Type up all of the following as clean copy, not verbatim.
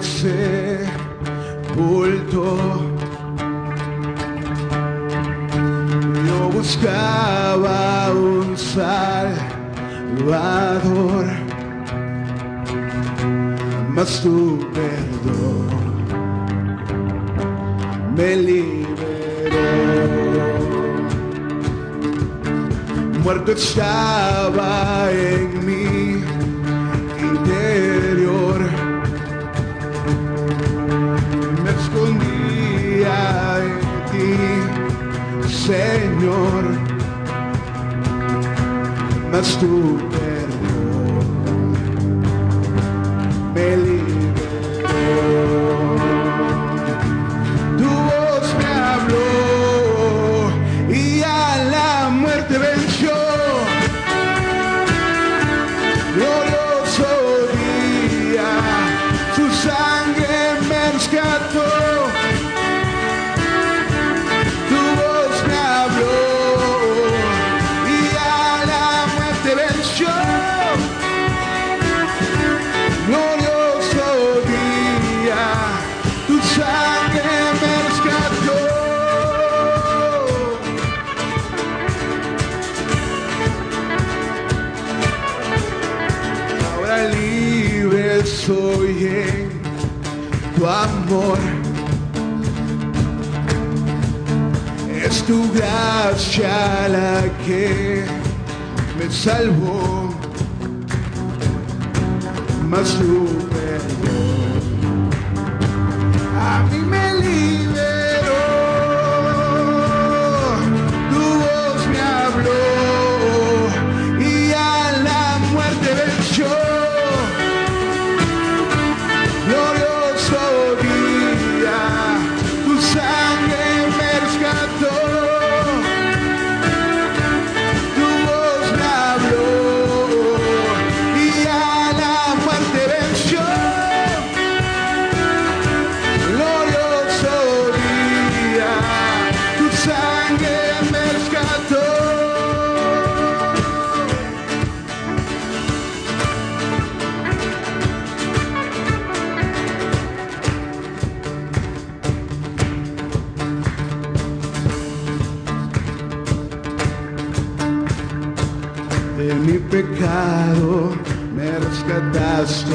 sepulto. Yo buscaba un Salvador, mas tu perdón me liberó. Muerto estaba en mi interior, me escondía en ti, Señor, mas tu perdón me liberó. Tu voz me habló y a la muerte venció. Glorioso día, su sangre me rescató. Tu voz me habló y a la muerte venció. Glorioso día, tu sangre me rescató. Ahora libre soy en tu amor. Es tu gracia la que me salvó, mas tu perdón a mí me liberó. Tu voz me habló y a la muerte venció. Glorioso día, tu sangre me rescató. Tu voz me habló y a la muerte venció. Glorioso día, tu sangre me rescató. De mi pecado me rescataste,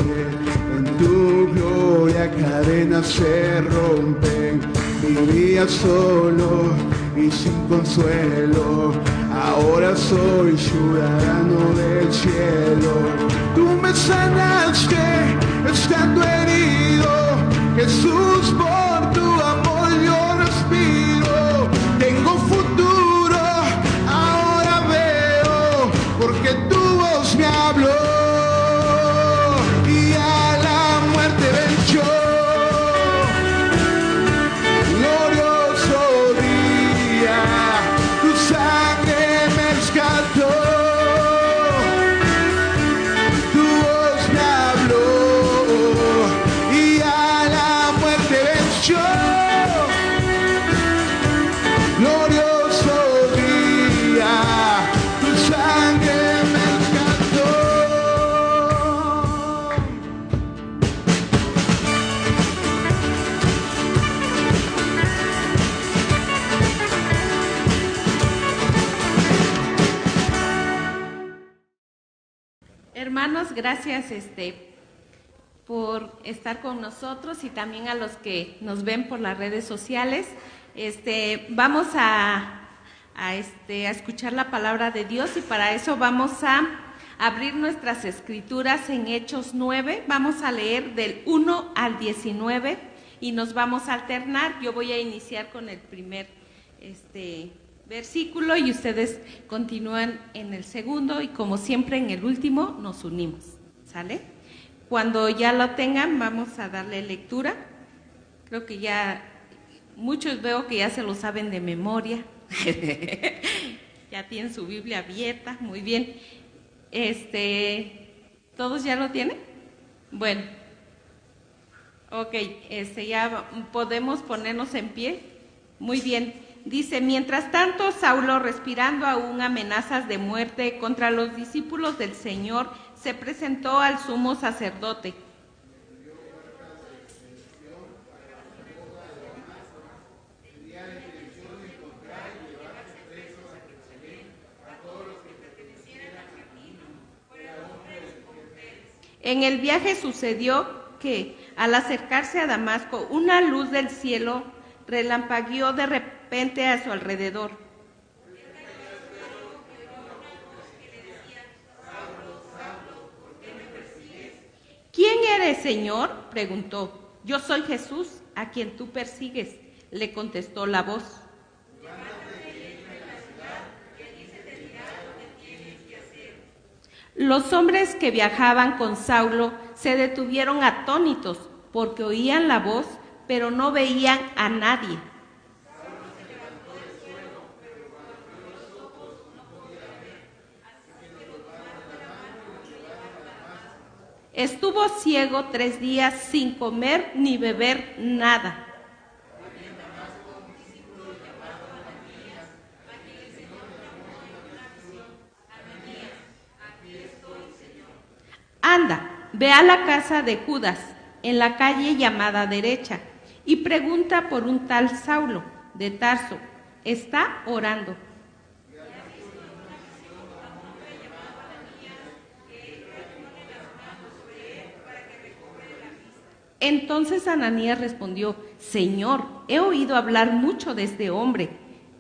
en tu gloria cadenas se rompen. Vivía solo y sin consuelo, ahora soy ciudadano del cielo. Tú me sanaste estando herido, Jesús, por tu amor yo respiro. Tengo futuro, ahora veo, porque tu voz me habló y a la muerte venció. Glorioso día, tu sangre me rescató. Tu voz me habló y a la muerte venció. Glorioso día, tu sangre me rescató. Hermanos, gracias por estar con nosotros y también a los que nos ven por las redes sociales. Vamos a escuchar la palabra de Dios y para eso vamos a abrir nuestras escrituras en Hechos 9. Vamos a leer del 1 al 19 y nos vamos a alternar. Yo voy a iniciar con el primer versículo y ustedes continúan en el segundo y como siempre en el último nos unimos, ¿sale? Cuando ya lo tengan vamos a darle lectura. Creo que ya muchos veo que ya se lo saben de memoria. Ya tienen su Biblia abierta, muy bien. ¿Todos ya lo tienen? Bueno, ok, ya podemos ponernos en pie. Muy bien. Dice, mientras tanto, Saulo, respirando aún amenazas de muerte contra los discípulos del Señor, se presentó al sumo sacerdote. En el viaje sucedió que, al acercarse a Damasco, una luz del cielo relampagueó de repente a su alrededor. ¿Quién eres, Señor?, preguntó. Yo soy Jesús, a quien tú persigues, le contestó la voz. Los hombres que viajaban con Saulo se detuvieron atónitos porque oían la voz, pero no veían a nadie. Estuvo ciego 3 días sin comer ni beber nada. Anda, ve a la casa de Judas, en la calle llamada Derecha, y pregunta por un tal Saulo de Tarso. Está orando. Entonces Ananías respondió: Señor, he oído hablar mucho de este hombre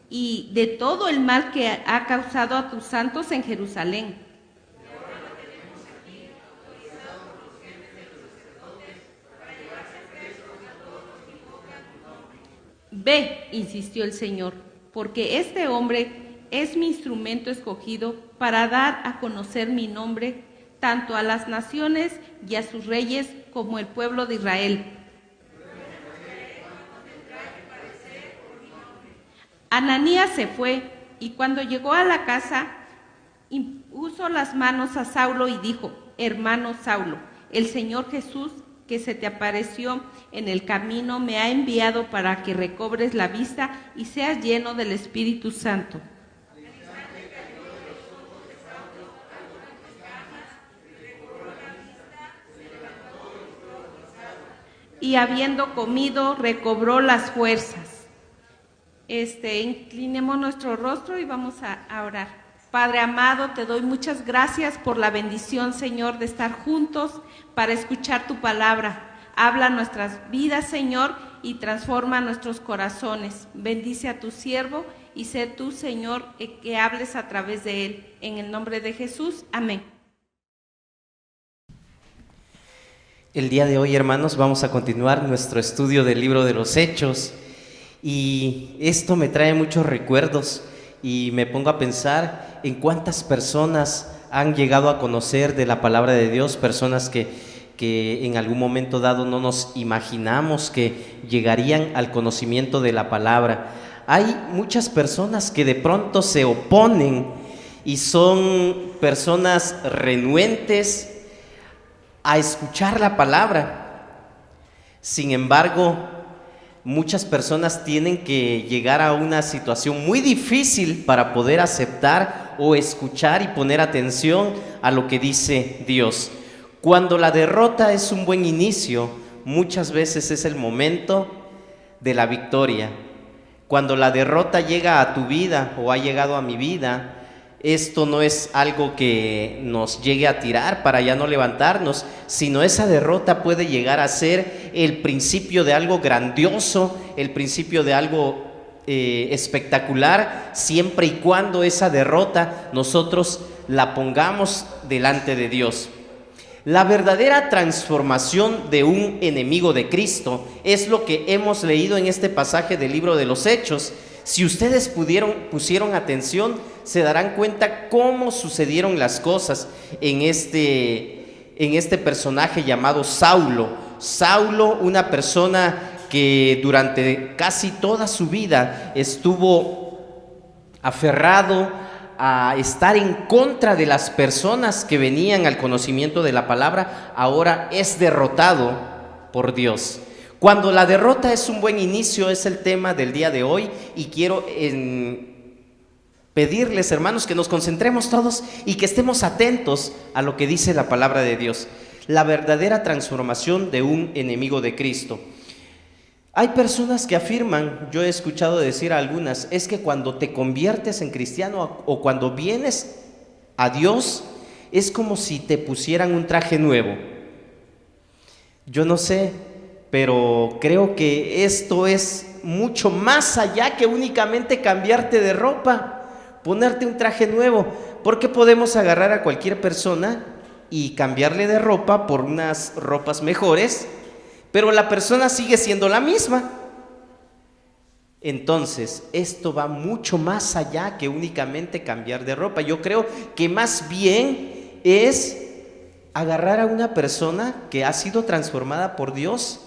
y de todo el mal que ha causado a tus santos en Jerusalén. Ve, insistió el Señor, porque este hombre es mi instrumento escogido para dar a conocer mi nombre tanto a las naciones y a sus reyes como el pueblo de Israel. Ananías se fue y cuando llegó a la casa impuso las manos a Saulo y dijo: Hermano Saulo, el Señor Jesús, que se te apareció en el camino, me ha enviado para que recobres la vista y seas lleno del Espíritu Santo. Y habiendo comido, recobró las fuerzas. Inclinemos nuestro rostro y vamos a orar. Padre amado, te doy muchas gracias por la bendición, Señor, de estar juntos para escuchar tu palabra. Habla nuestras vidas, Señor, y transforma nuestros corazones. Bendice a tu siervo y sé tú, Señor, que hables a través de él. En el nombre de Jesús, amén. El día de hoy, hermanos, vamos a continuar nuestro estudio del libro de los Hechos, y esto me trae muchos recuerdos y me pongo a pensar en cuántas personas han llegado a conocer de la palabra de Dios, personas que en algún momento dado no nos imaginamos que llegarían al conocimiento de la palabra. Hay muchas personas que de pronto se oponen y son personas renuentes a escuchar la palabra. Sin embargo, muchas personas tienen que llegar a una situación muy difícil para poder aceptar o escuchar y poner atención a lo que dice Dios. Cuando la derrota es un buen inicio, muchas veces es el momento de la victoria. Cuando la derrota llega a tu vida o ha llegado a mi vida, esto no es algo que nos llegue a tirar para ya no levantarnos, sino esa derrota puede llegar a ser el principio de algo grandioso, el principio de algo espectacular, siempre y cuando esa derrota nosotros la pongamos delante de Dios. La verdadera transformación de un enemigo de Cristo es lo que hemos leído en este pasaje del libro de los Hechos. Si ustedes pusieron atención, se darán cuenta cómo sucedieron las cosas en este personaje llamado Saulo. Saulo, una persona que durante casi toda su vida estuvo aferrado a estar en contra de las personas que venían al conocimiento de la palabra, ahora es derrotado por Dios. Cuando la derrota es un buen inicio es el tema del día de hoy, y quiero pedirles, hermanos, que nos concentremos todos y que estemos atentos a lo que dice la palabra de Dios. La verdadera transformación de un enemigo de Cristo. Hay personas que afirman, yo he escuchado decir a algunas, es que cuando te conviertes en cristiano o cuando vienes a Dios, es como si te pusieran un traje nuevo. Yo no sé, pero creo que esto es mucho más allá que únicamente cambiarte de ropa, ponerte un traje nuevo, porque podemos agarrar a cualquier persona y cambiarle de ropa por unas ropas mejores, pero la persona sigue siendo la misma. Entonces, esto va mucho más allá que únicamente cambiar de ropa. Yo creo que más bien es agarrar a una persona que ha sido transformada por Dios,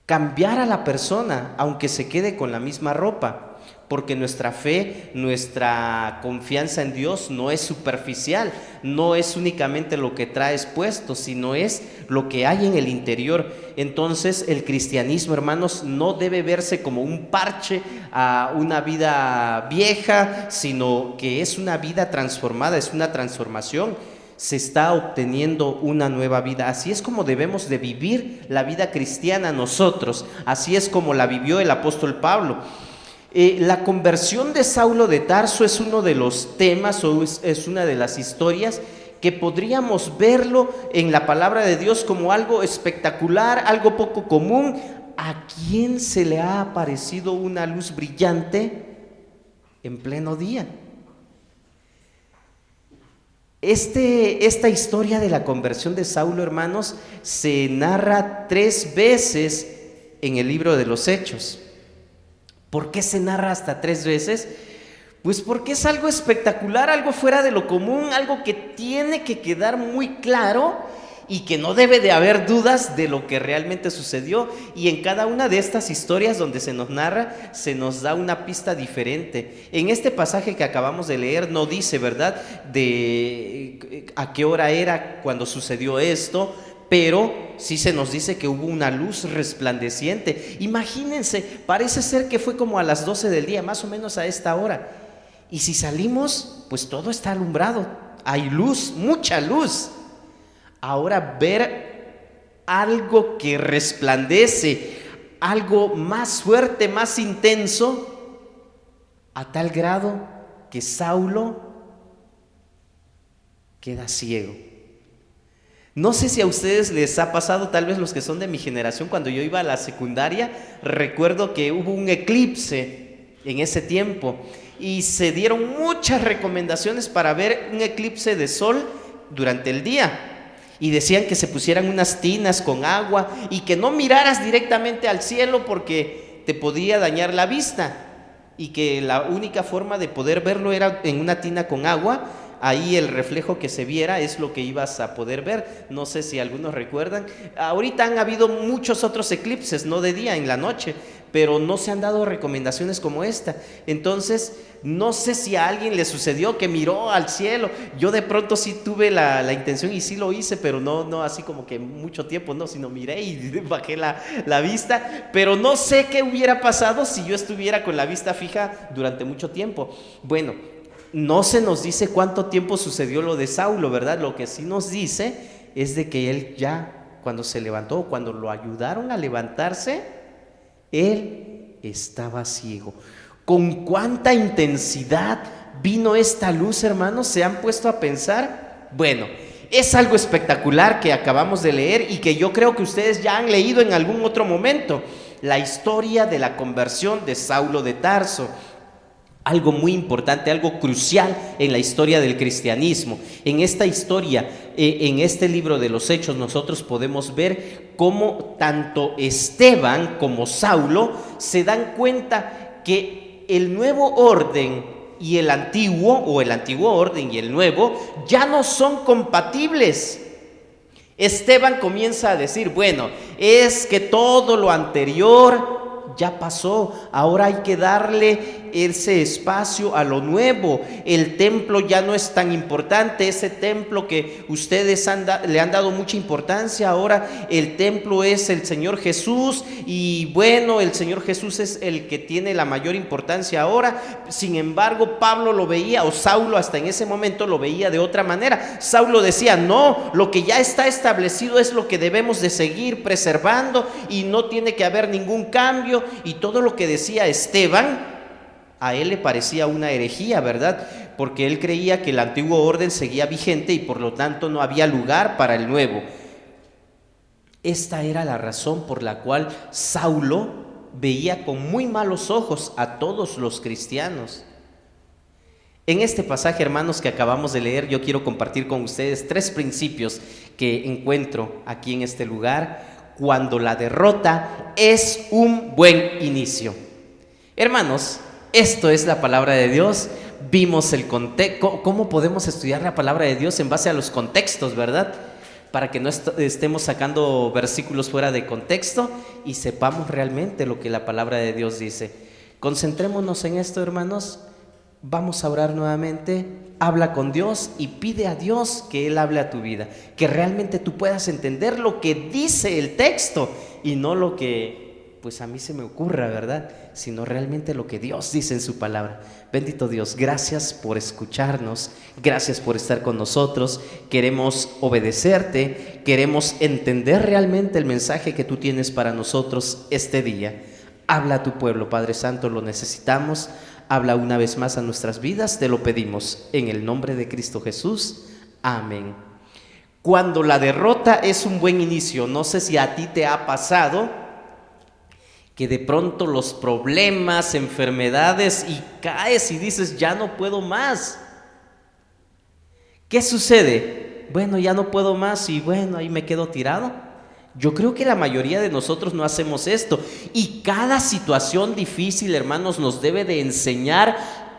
cambiar a la persona, aunque se quede con la misma ropa, porque nuestra fe, nuestra confianza en Dios no es superficial, no es únicamente lo que traes puesto, sino es lo que hay en el interior. Entonces el cristianismo, hermanos, no debe verse como un parche a una vida vieja, sino que es una vida transformada, es una transformación. Se está obteniendo una nueva vida. Así es como debemos de vivir la vida cristiana nosotros, así es como la vivió el apóstol Pablo. La conversión de Saulo de Tarso es uno de los temas, o es una de las historias que podríamos verlo en la palabra de Dios como algo espectacular, algo poco común. ¿A quién se le ha aparecido una luz brillante en pleno día? Esta historia de la conversión de Saulo, hermanos, se narra 3 veces en el libro de los Hechos. ¿Por qué se narra hasta 3 veces? Pues porque es algo espectacular, algo fuera de lo común, algo que tiene que quedar muy claro y que no debe de haber dudas de lo que realmente sucedió. Y en cada una de estas historias donde se nos narra, se nos da una pista diferente. En este pasaje que acabamos de leer no dice, ¿verdad?, de a qué hora era cuando sucedió esto, pero sí se nos dice que hubo una luz resplandeciente. Imagínense, parece ser que fue como a las 12 del día, más o menos a esta hora. Y si salimos, pues todo está alumbrado, hay luz, mucha luz. Ahora ver algo que resplandece, algo más fuerte, más intenso, a tal grado que Saulo queda ciego. No sé si a ustedes les ha pasado, tal vez los que son de mi generación, cuando yo iba a la secundaria, recuerdo que hubo un eclipse en ese tiempo y se dieron muchas recomendaciones para ver un eclipse de sol durante el día. Y decían que se pusieran unas tinas con agua y que no miraras directamente al cielo porque te podía dañar la vista, y que la única forma de poder verlo era en una tina con agua. Ahí el reflejo que se viera es lo que ibas a poder ver. No sé si algunos recuerdan. Ahorita han habido muchos otros eclipses, no de día, en la noche, pero no se han dado recomendaciones como esta. Entonces, no sé si a alguien le sucedió que miró al cielo. Yo de pronto sí tuve la intención y sí lo hice, pero no así como que mucho tiempo, no, sino miré y bajé la vista. Pero no sé qué hubiera pasado si yo estuviera con la vista fija durante mucho tiempo. Bueno, no se nos dice cuánto tiempo sucedió lo de Saulo, ¿verdad? Lo que sí nos dice es de que él ya, cuando se levantó, cuando lo ayudaron a levantarse, él estaba ciego. ¿Con cuánta intensidad vino esta luz, hermanos? ¿Se han puesto a pensar? Bueno, es algo espectacular que acabamos de leer y que yo creo que ustedes ya han leído en algún otro momento. La historia de la conversión de Saulo de Tarso. Algo muy importante, algo crucial en la historia del cristianismo. En esta historia, en este libro de los Hechos, nosotros podemos ver cómo tanto Esteban como Saulo se dan cuenta que el nuevo orden y el antiguo, o el antiguo orden y el nuevo, ya no son compatibles. Esteban comienza a decir, bueno, es que todo lo anterior ya pasó, ahora hay que darle ese espacio a lo nuevo. El templo ya no es tan importante, ese templo que ustedes le han dado mucha importancia, ahora el templo es el Señor Jesús, y bueno, el Señor Jesús es el que tiene la mayor importancia ahora. Sin embargo, Pablo lo veía, o Saulo hasta en ese momento lo veía de otra manera. Saulo decía, no, lo que ya está establecido es lo que debemos de seguir preservando y no tiene que haber ningún cambio. Y todo lo que decía Esteban, a él le parecía una herejía, ¿verdad? Porque él creía que el antiguo orden seguía vigente y por lo tanto no había lugar para el nuevo. Esta era la razón por la cual Saulo veía con muy malos ojos a todos los cristianos. En este pasaje, hermanos, que acabamos de leer, yo quiero compartir con ustedes 3 principios que encuentro aquí en este lugar cuando la derrota es un buen inicio. Hermanos, esto es la palabra de Dios. Vimos el contexto, cómo podemos estudiar la palabra de Dios en base a los contextos, ¿verdad? Para que no estemos sacando versículos fuera de contexto y sepamos realmente lo que la palabra de Dios dice. Concentrémonos en esto, hermanos. Vamos a orar nuevamente. Habla con Dios y pide a Dios que Él hable a tu vida, que realmente tú puedas entender lo que dice el texto y no lo que pues a mí se me ocurra, ¿verdad? Sino realmente lo que Dios dice en su palabra. Bendito Dios, gracias por escucharnos, gracias por estar con nosotros. Queremos obedecerte, queremos entender realmente el mensaje que tú tienes para nosotros este día. Habla a tu pueblo, Padre Santo, lo necesitamos. Habla una vez más a nuestras vidas, te lo pedimos en el nombre de Cristo Jesús. Amén. Cuando la derrota es un buen inicio, no sé si a ti te ha pasado que de pronto los problemas, enfermedades y caes y dices, ya no puedo más. ¿Qué sucede? Bueno, ya no puedo más y bueno, ahí me quedo tirado. Yo creo que la mayoría de nosotros no hacemos esto y cada situación difícil, hermanos, nos debe de enseñar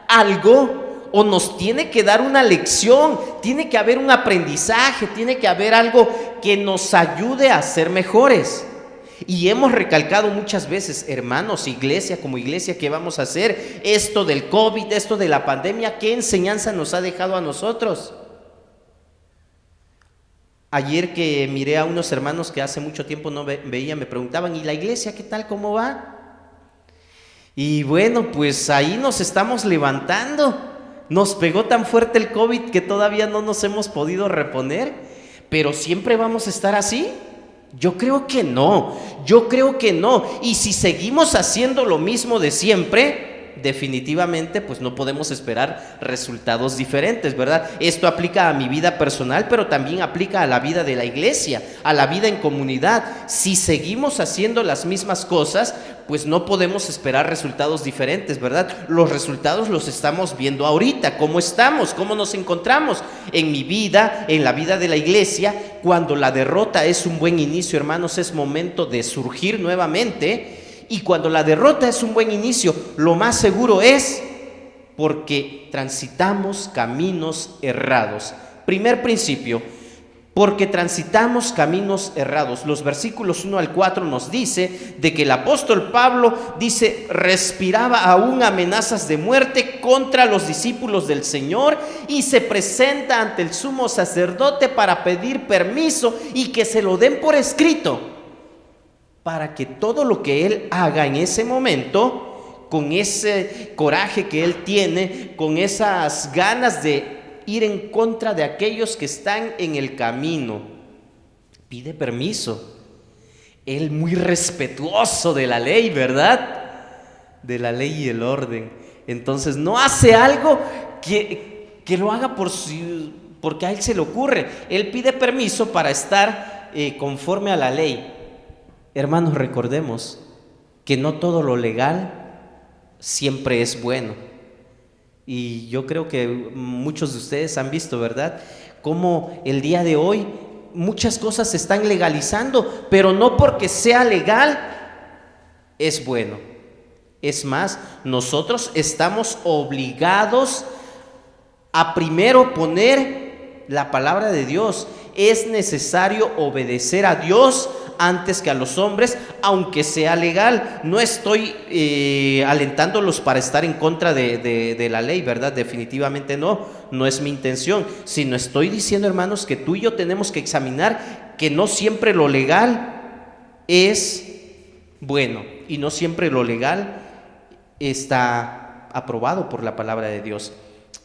algo o nos tiene que dar una lección, tiene que haber un aprendizaje, tiene que haber algo que nos ayude a ser mejores. Y hemos recalcado muchas veces, hermanos, iglesia como iglesia, ¿qué vamos a hacer? Esto del COVID, esto de la pandemia, ¿qué enseñanza nos ha dejado a nosotros? Ayer que miré a unos hermanos que hace mucho tiempo no veía, me preguntaban, ¿y la iglesia qué tal, cómo va? Y bueno, pues ahí nos estamos levantando. Nos pegó tan fuerte el COVID que todavía no nos hemos podido reponer, pero ¿siempre vamos a estar así? Yo creo que no, y si seguimos haciendo lo mismo de siempre, definitivamente pues no podemos esperar resultados diferentes, ¿verdad? Esto aplica a mi vida personal, pero también aplica a la vida de la iglesia, a la vida en comunidad. Si seguimos haciendo las mismas cosas, pues no podemos esperar resultados diferentes, ¿verdad? Los resultados los estamos viendo ahorita, cómo estamos, cómo nos encontramos en mi vida, en la vida de la iglesia. Cuando la derrota es un buen inicio, hermanos, es momento de surgir nuevamente. Y cuando la derrota es un buen inicio, lo más seguro es porque transitamos caminos errados. Primer principio, porque transitamos caminos errados. Los versículos 1 al 4 nos dice de que el apóstol Pablo dice, respiraba aún amenazas de muerte contra los discípulos del Señor y se presenta ante el sumo sacerdote para pedir permiso y que se lo den por escrito, para que todo lo que él haga en ese momento, con ese coraje que él tiene, con esas ganas de ir en contra de aquellos que están en el camino, pide permiso. Él muy respetuoso de la ley, ¿verdad? De la ley y el orden. Entonces no hace algo que lo haga porque a él se le ocurre. Él pide permiso para estar conforme a la ley. Hermanos, recordemos que no todo lo legal siempre es bueno. Y yo creo que muchos de ustedes han visto, ¿verdad?, cómo el día de hoy muchas cosas se están legalizando, pero no porque sea legal es bueno. Es más, nosotros estamos obligados a primero poner la palabra de Dios. Es necesario obedecer a Dios antes que a los hombres, aunque sea legal. No estoy alentándolos para estar en contra de la ley, ¿verdad? Definitivamente no es mi intención, sino estoy diciendo, hermanos, que tú y yo tenemos que examinar que no siempre lo legal es bueno y no siempre lo legal está aprobado por la palabra de Dios.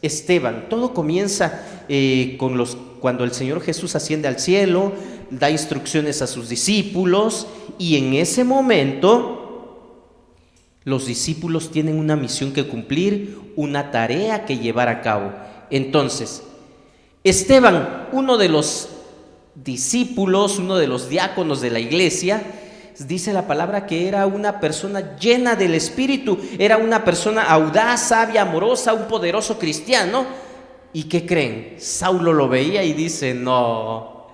Esteban, todo comienza cuando el Señor Jesús asciende al cielo, da instrucciones a sus discípulos y en ese momento los discípulos tienen una misión que cumplir, una tarea que llevar a cabo. Entonces, Esteban, uno de los discípulos, uno de los diáconos de la iglesia, dice la palabra que era una persona llena del Espíritu, era una persona audaz, sabia, amorosa, un poderoso cristiano. ¿Y qué creen? Saulo lo veía y dice: no,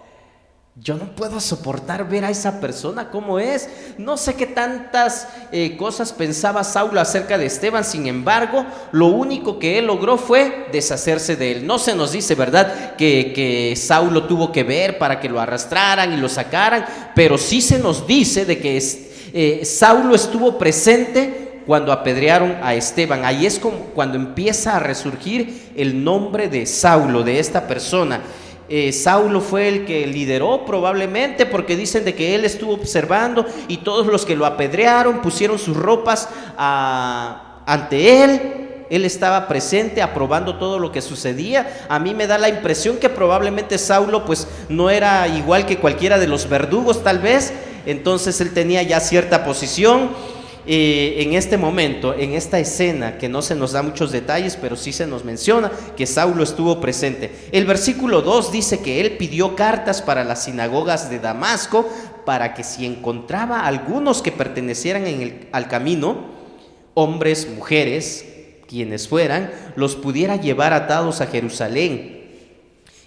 yo no puedo soportar ver a esa persona como es. No sé qué tantas cosas pensaba Saulo acerca de Esteban. Sin embargo, lo único que él logró fue deshacerse de él. No se nos dice, ¿verdad?, que Saulo tuvo que ver para que lo arrastraran y lo sacaran, pero sí se nos dice de que Saulo estuvo presente cuando apedrearon a Esteban. Ahí es como cuando empieza a resurgir el nombre de Saulo, de esta persona. Saulo fue el que lideró probablemente, porque dicen de que él estuvo observando y todos los que lo apedrearon pusieron sus ropas ante él. Él estaba presente aprobando todo lo que sucedía. A mí me da la impresión que probablemente Saulo pues no era igual que cualquiera de los verdugos, tal vez. Entonces él tenía ya cierta posición. En este momento, en esta escena, que no se nos da muchos detalles, pero sí se nos menciona que Saulo estuvo presente. El versículo 2 dice que él pidió cartas para las sinagogas de Damasco, para que si encontraba algunos que pertenecieran al camino, hombres, mujeres, quienes fueran, los pudiera llevar atados a Jerusalén.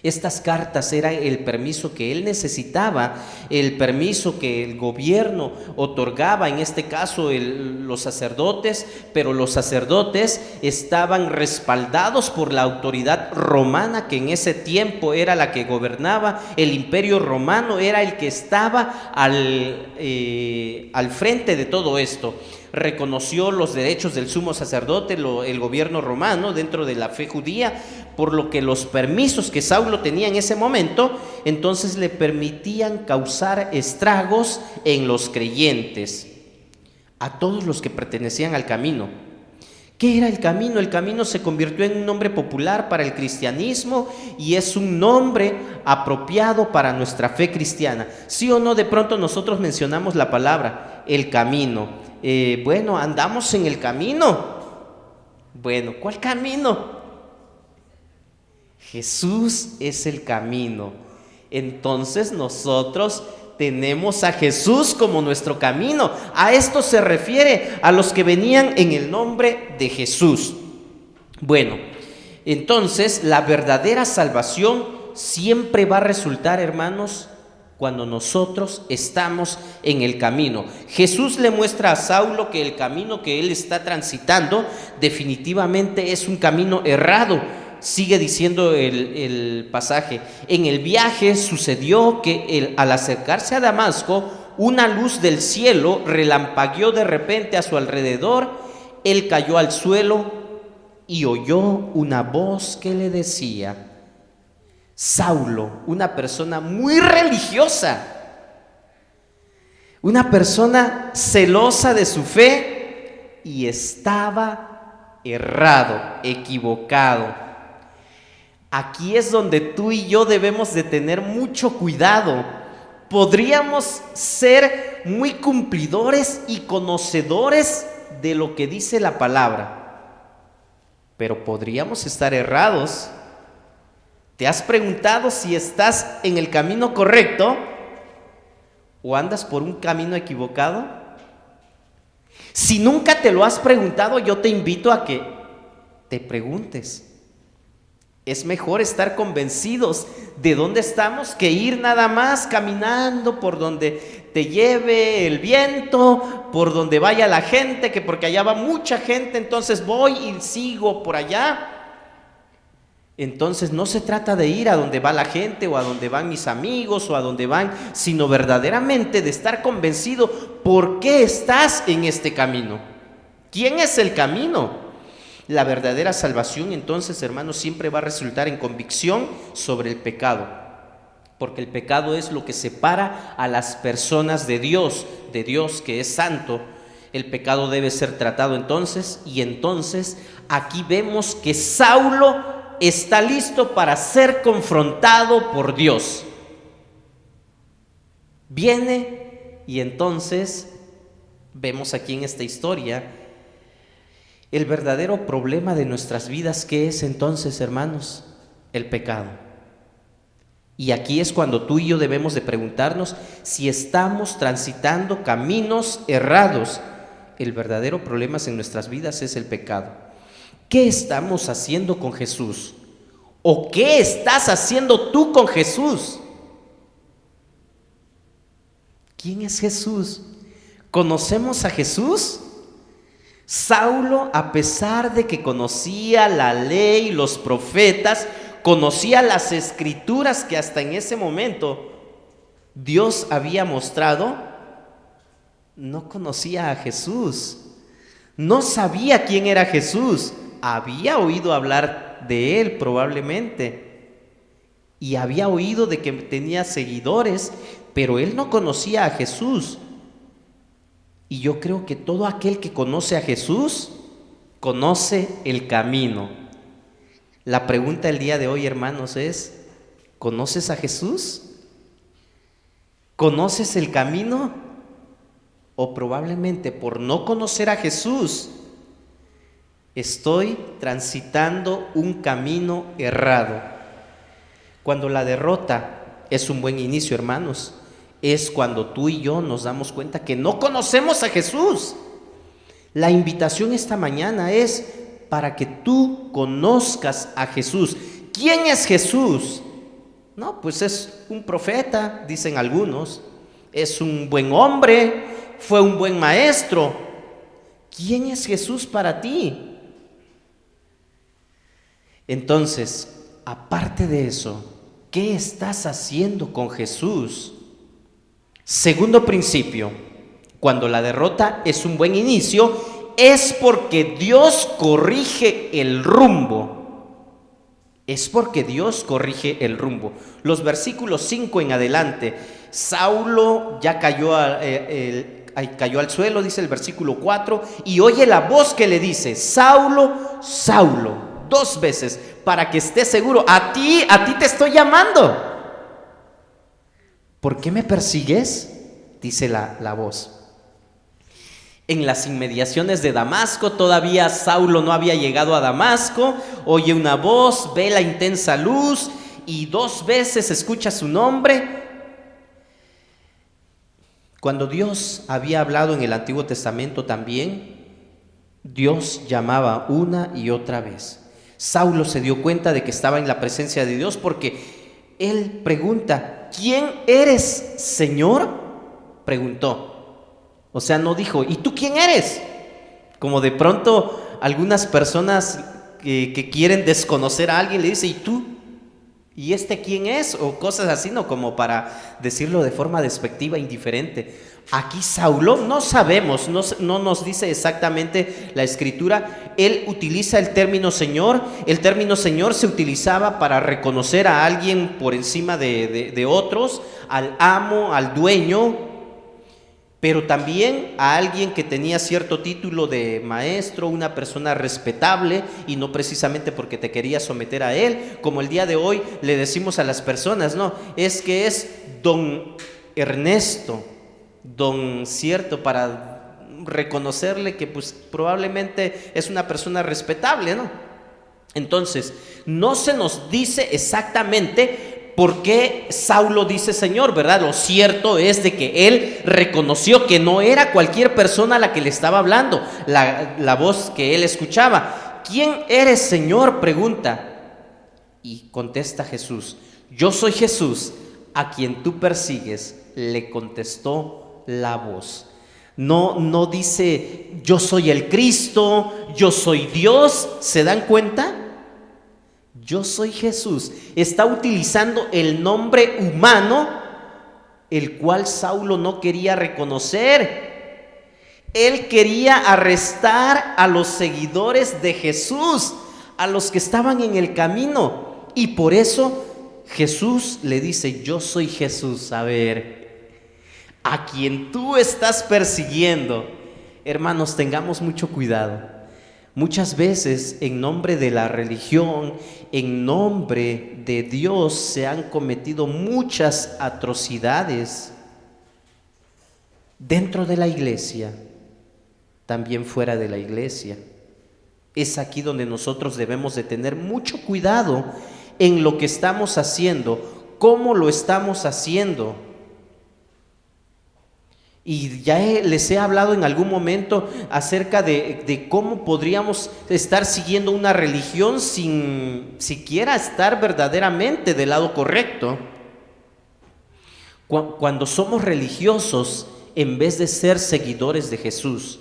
Estas cartas eran el permiso que él necesitaba, el permiso que el gobierno otorgaba, en este caso los sacerdotes, pero los sacerdotes estaban respaldados por la autoridad romana, que en ese tiempo era la que gobernaba. El imperio romano era el que estaba al frente de todo esto. Reconoció los derechos del sumo sacerdote, el gobierno romano, dentro de la fe judía, por lo que los permisos que Saulo tenía en ese momento, entonces le permitían causar estragos en los creyentes, a todos los que pertenecían al camino. ¿Qué era el camino? El camino se convirtió en un nombre popular para el cristianismo y es un nombre apropiado para nuestra fe cristiana. ¿Sí o no? De pronto nosotros mencionamos la palabra, el camino. Bueno, andamos en el camino. Bueno, ¿cuál camino? Jesús es el camino. Entonces nosotros tenemos a Jesús como nuestro camino. A esto se refiere, a los que venían en el nombre de Jesús. Bueno, entonces la verdadera salvación siempre va a resultar, hermanos, cuando nosotros estamos en el camino. Jesús le muestra a Saulo que el camino que él está transitando definitivamente es un camino errado. Sigue diciendo el pasaje: en el viaje sucedió que al acercarse a Damasco, una luz del cielo relampagueó de repente a su alrededor. Él cayó al suelo y oyó una voz que le decía: Saulo, una persona muy religiosa, una persona celosa de su fe, y estaba errado, equivocado. Aquí es donde tú y yo debemos de tener mucho cuidado. Podríamos ser muy cumplidores y conocedores de lo que dice la palabra, pero podríamos estar errados. ¿Te has preguntado si estás en el camino correcto o andas por un camino equivocado? Si nunca te lo has preguntado, yo te invito a que te preguntes. Es mejor estar convencidos de dónde estamos que ir nada más caminando por donde te lleve el viento, por donde vaya la gente, que porque allá va mucha gente, entonces voy y sigo por allá. Entonces no se trata de ir a donde va la gente o a donde van mis amigos o a donde van, sino verdaderamente de estar convencido por qué estás en este camino. ¿Quién es el camino? La verdadera salvación, entonces, hermanos, siempre va a resultar en convicción sobre el pecado, porque el pecado es lo que separa a las personas de Dios que es santo. El pecado debe ser tratado entonces, y entonces aquí vemos que Saulo está listo para ser confrontado por Dios. Viene y entonces vemos aquí en esta historia el verdadero problema de nuestras vidas. ¿Qué es entonces, hermanos? El pecado. Y aquí es cuando tú y yo debemos de preguntarnos si estamos transitando caminos errados. El verdadero problema en nuestras vidas es el pecado. ¿Qué estamos haciendo con Jesús? ¿O qué estás haciendo tú con Jesús? ¿Quién es Jesús? ¿Conocemos a Jesús? Saulo, a pesar de que conocía la ley, los profetas, conocía las escrituras que hasta en ese momento Dios había mostrado, no conocía a Jesús, no sabía quién era Jesús, había oído hablar de él probablemente, y había oído de que tenía seguidores, pero él no conocía a Jesús. Y yo creo que todo aquel que conoce a Jesús, conoce el camino. La pregunta del día de hoy, hermanos, es: ¿conoces a Jesús? ¿Conoces el camino? O probablemente por no conocer a Jesús, estoy transitando un camino errado. Cuando la derrota es un buen inicio, hermanos, es cuando tú y yo nos damos cuenta que no conocemos a Jesús. La invitación esta mañana es para que tú conozcas a Jesús. ¿Quién es Jesús? No, pues es un profeta, dicen algunos. Es un buen hombre, fue un buen maestro. ¿Quién es Jesús para ti? Entonces, aparte de eso, ¿qué estás haciendo con Jesús? Segundo principio, cuando la derrota es un buen inicio, es porque Dios corrige el rumbo. Es porque Dios corrige el rumbo. Los versículos 5 en adelante, Saulo ya cayó al suelo, dice el versículo 4, y oye la voz que le dice: Saulo, Saulo, 2 veces, para que estés seguro, a ti te estoy llamando. ¿Por qué me persigues? Dice la voz. En las inmediaciones de Damasco, todavía Saulo no había llegado a Damasco, oye una voz, ve la intensa luz y 2 veces escucha su nombre. Cuando Dios había hablado en el Antiguo Testamento también, Dios llamaba una y otra vez. Saulo se dio cuenta de que estaba en la presencia de Dios porque él pregunta: ¿quién eres, Señor? Preguntó. O sea, no dijo: ¿y tú quién eres? Como de pronto algunas personas que quieren desconocer a alguien le dicen: ¿y tú? ¿Y este quién es? O cosas así, ¿no? Como para decirlo de forma despectiva, indiferente. Aquí Saulo, no sabemos, no nos dice exactamente la escritura. Él utiliza el término Señor. El término Señor se utilizaba para reconocer a alguien por encima de otros, al amo, al dueño, pero también a alguien que tenía cierto título de maestro, una persona respetable, y no precisamente porque te quería someter a él, como el día de hoy le decimos a las personas, no, es que es don Ernesto, don cierto, para reconocerle que pues probablemente es una persona respetable, ¿no? Entonces, no se nos dice exactamente por qué Saulo dice Señor, ¿verdad? Lo cierto es de que él reconoció que no era cualquier persona a la que le estaba hablando, la voz que él escuchaba. ¿Quién eres, Señor?, pregunta. Y contesta Jesús: yo soy Jesús, a quien tú persigues, le contestó la voz. No dice: yo soy el Cristo, yo soy Dios. ¿Se dan cuenta? Yo soy Jesús. Está utilizando el nombre humano, el cual Saulo no quería reconocer. Él quería arrestar a los seguidores de Jesús, a los que estaban en el camino. Y por eso Jesús le dice: yo soy Jesús. A ver, a quien tú estás persiguiendo. Hermanos, tengamos mucho cuidado. Muchas veces en nombre de la religión, en nombre de Dios, se han cometido muchas atrocidades dentro de la iglesia, también fuera de la iglesia. Es aquí donde nosotros debemos de tener mucho cuidado en lo que estamos haciendo ¿Cómo lo estamos haciendo? Y ya les he hablado en algún momento acerca de cómo podríamos estar siguiendo una religión sin siquiera estar verdaderamente del lado correcto. Cuando somos religiosos, en vez de ser seguidores de Jesús,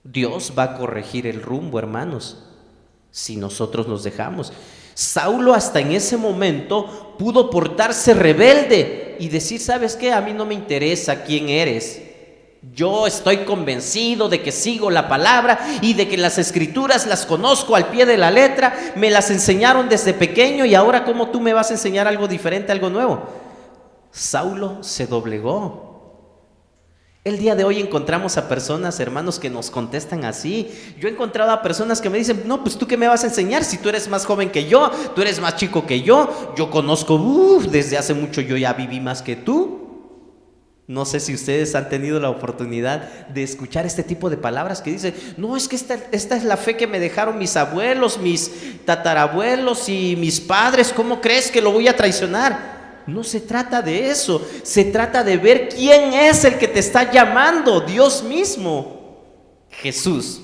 Dios va a corregir el rumbo, hermanos, si nosotros nos dejamos. Saulo hasta en ese momento pudo portarse rebelde y decir: ¿sabes qué? A mí no me interesa quién eres. Yo estoy convencido de que sigo la palabra y de que las escrituras las conozco al pie de la letra. Me las enseñaron desde pequeño y ahora ¿cómo tú me vas a enseñar algo diferente, algo nuevo? Saulo se doblegó. El día de hoy encontramos a personas, hermanos, que nos contestan así. Yo he encontrado a personas que me dicen: no, pues tú qué me vas a enseñar si tú eres más joven que yo, tú eres más chico que yo conozco, desde hace mucho, yo ya viví más que tú. No sé si ustedes han tenido la oportunidad de escuchar este tipo de palabras que dicen: no, es que esta es la fe que me dejaron mis abuelos, mis tatarabuelos y mis padres, ¿cómo crees que lo voy a traicionar? No se trata de eso, se trata de ver quién es el que te está llamando, Dios mismo, Jesús.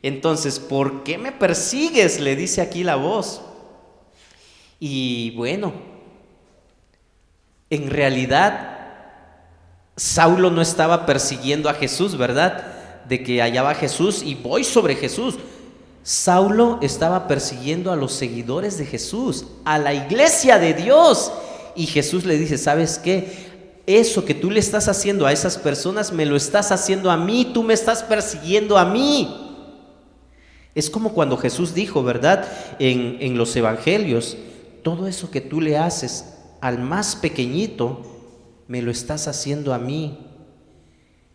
Entonces, ¿por qué me persigues?, le dice aquí la voz. Y bueno, en realidad Saulo no estaba persiguiendo a Jesús, ¿verdad? De que allá va Jesús y voy sobre Jesús. Saulo estaba persiguiendo a los seguidores de Jesús, a la iglesia de Dios. Y Jesús le dice: ¿sabes qué? Eso que tú le estás haciendo a esas personas, me lo estás haciendo a mí, tú me estás persiguiendo a mí. Es como cuando Jesús dijo, ¿verdad? En los evangelios: todo eso que tú le haces al más pequeñito, me lo estás haciendo a mí.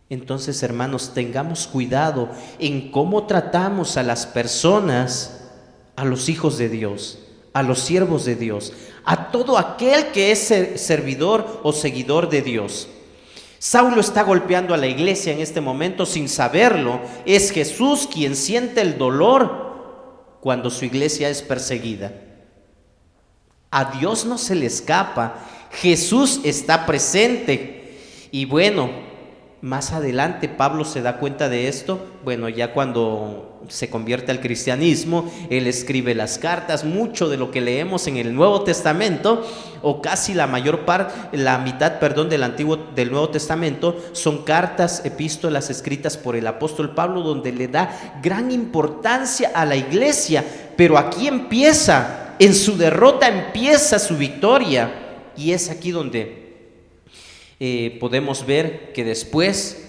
Entonces, hermanos, tengamos cuidado en cómo tratamos a las personas, a los hijos de Dios, a los siervos de Dios, a todo aquel que es servidor o seguidor de Dios. Saulo está golpeando a la iglesia en este momento sin saberlo. Es Jesús quien siente el dolor cuando su iglesia es perseguida. A Dios no se le escapa. Jesús está presente. Y bueno, más adelante Pablo se da cuenta de esto. Bueno, ya cuando se convierte al cristianismo, él escribe las cartas. Mucho de lo que leemos en el Nuevo Testamento, o casi la mitad del Nuevo Testamento, son cartas, epístolas escritas por el apóstol Pablo, donde le da gran importancia a la iglesia. Pero aquí empieza, en su derrota empieza su victoria, y es aquí donde podemos ver que después,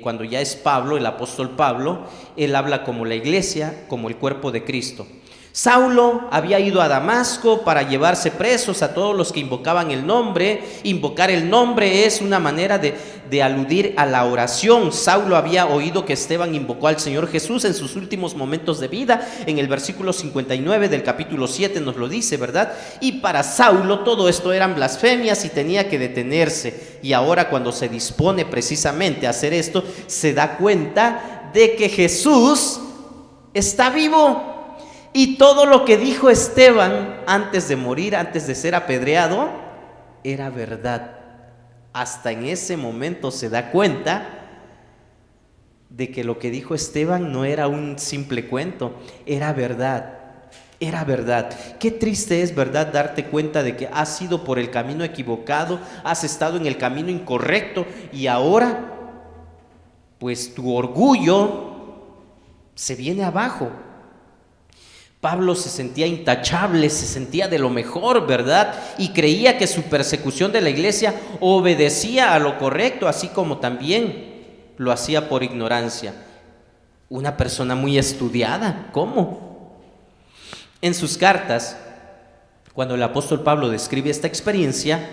cuando ya es Pablo, el apóstol Pablo, él habla como la iglesia, como el cuerpo de Cristo. Saulo había ido a Damasco para llevarse presos a todos los que invocaban el nombre. Invocar el nombre es una manera de aludir a la oración. Saulo había oído que Esteban invocó al Señor Jesús en sus últimos momentos de vida. En el versículo 59 del capítulo 7 nos lo dice, ¿verdad? Y para Saulo todo esto eran blasfemias y tenía que detenerse. Y ahora, cuando se dispone precisamente a hacer esto, se da cuenta de que Jesús está vivo. Y todo lo que dijo Esteban antes de morir, antes de ser apedreado, era verdad. Hasta en ese momento se da cuenta de que lo que dijo Esteban no era un simple cuento, era verdad. Era verdad. Qué triste es, ¿verdad?, darte cuenta de que has ido por el camino equivocado, has estado en el camino incorrecto y ahora, pues tu orgullo se viene abajo. Pablo se sentía intachable, se sentía de lo mejor, ¿verdad? Y creía que su persecución de la iglesia obedecía a lo correcto, así como también lo hacía por ignorancia. Una persona muy estudiada, ¿cómo? En sus cartas, cuando el apóstol Pablo describe esta experiencia,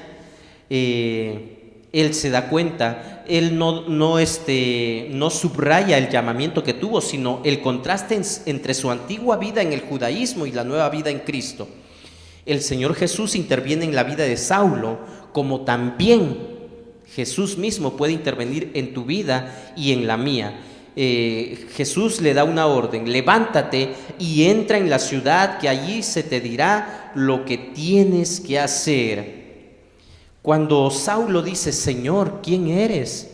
él se da cuenta, él no subraya el llamamiento que tuvo, sino el contraste entre su antigua vida en el judaísmo y la nueva vida en Cristo. El Señor Jesús interviene en la vida de Saulo, como también Jesús mismo puede intervenir en tu vida y en la mía. Jesús le da una orden: levántate y entra en la ciudad, que allí se te dirá lo que tienes que hacer. Cuando Saulo dice: Señor, ¿quién eres?,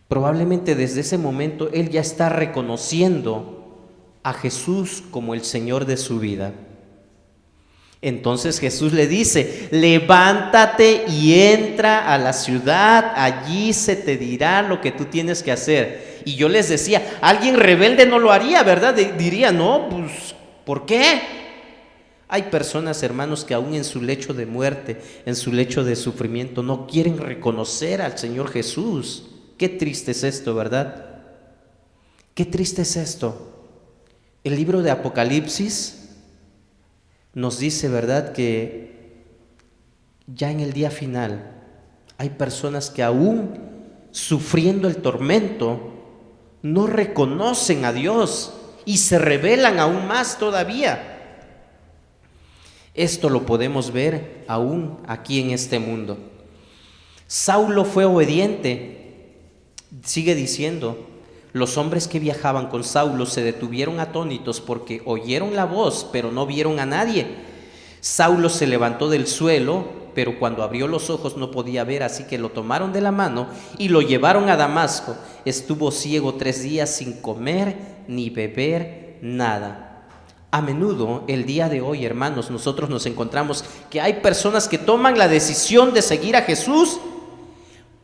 probablemente desde ese momento él ya está reconociendo a Jesús como el Señor de su vida. Entonces Jesús le dice: levántate y entra a la ciudad, allí se te dirá lo que tú tienes que hacer. Y yo les decía, alguien rebelde no lo haría, ¿verdad? Diría, no, pues, ¿por qué? Hay personas, hermanos, que aún en su lecho de muerte, en su lecho de sufrimiento, no quieren reconocer al Señor Jesús. Qué triste es esto, ¿verdad? Qué triste es esto. El libro de Apocalipsis nos dice, ¿verdad?, que ya en el día final hay personas que aún sufriendo el tormento no reconocen a Dios y se rebelan aún más todavía. Esto lo podemos ver aún aquí en este mundo. Saulo fue obediente. Sigue diciendo: los hombres que viajaban con Saulo se detuvieron atónitos porque oyeron la voz, pero no vieron a nadie. Saulo se levantó del suelo, pero cuando abrió los ojos no podía ver, así que lo tomaron de la mano y lo llevaron a Damasco. Estuvo ciego 3 días sin comer ni beber nada. A menudo, el día de hoy, hermanos, nosotros nos encontramos que hay personas que toman la decisión de seguir a Jesús,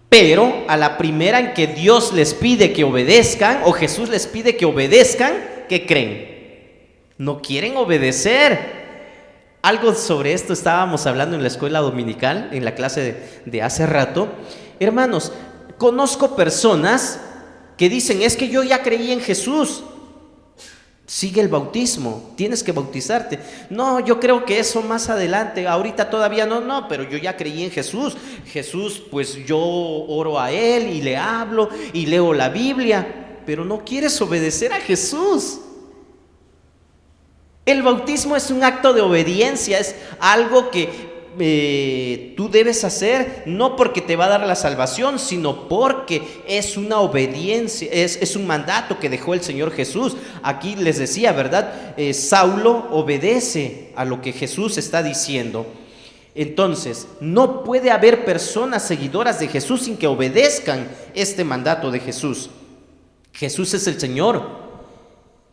pero a la primera en que Dios les pide que obedezcan, o Jesús les pide que obedezcan, ¿qué creen? No quieren obedecer. Algo sobre esto estábamos hablando en la escuela dominical, en la clase de hace rato. Hermanos, conozco personas que dicen: es que yo ya creí en Jesús. Sigue el bautismo, tienes que bautizarte. No, yo creo que eso más adelante, ahorita todavía no, pero yo ya creí en Jesús. Jesús, pues yo oro a Él y le hablo y leo la Biblia, pero no quieres obedecer a Jesús. El bautismo es un acto de obediencia, es algo que tú debes hacer, no porque te va a dar la salvación, sino porque es una obediencia, es un mandato que dejó el Señor Jesús. Aquí les decía, ¿verdad? Saulo obedece a lo que Jesús está diciendo. Entonces, no puede haber personas seguidoras de Jesús sin que obedezcan este mandato de Jesús. Jesús es el Señor.